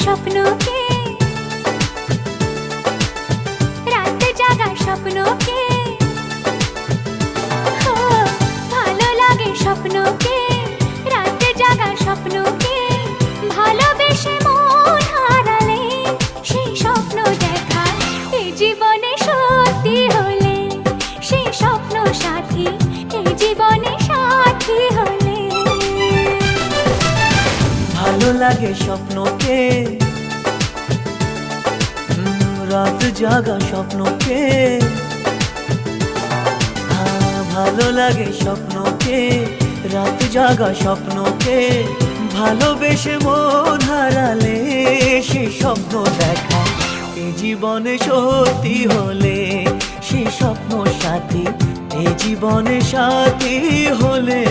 স্বপ্নকে, রাত জাগা স্বপ্নকে, ভালো লাগে স্বপ্নকে, রাত জাগা স্বপ্নকে, ভালোবেসে মন হারালে সেই স্বপ্ন দেখা এই জীবনে সত্যি হলে, সেই স্বপ্ন সাথী এই জীবনে সাথী হলে। ভালো লাগে স্বপ্নকে, রাত জাগা স্বপ্নকে, ভালো লাগে স্বপ্নকে, রাত জাগা স্বপ্নকে, ভালোবেসে মন হারালে সেই স্বপ্ন দেখা এই জীবনে সত্যি হলে, সেই স্বপ্ন সাথী এই জীবনে সাথী হলে।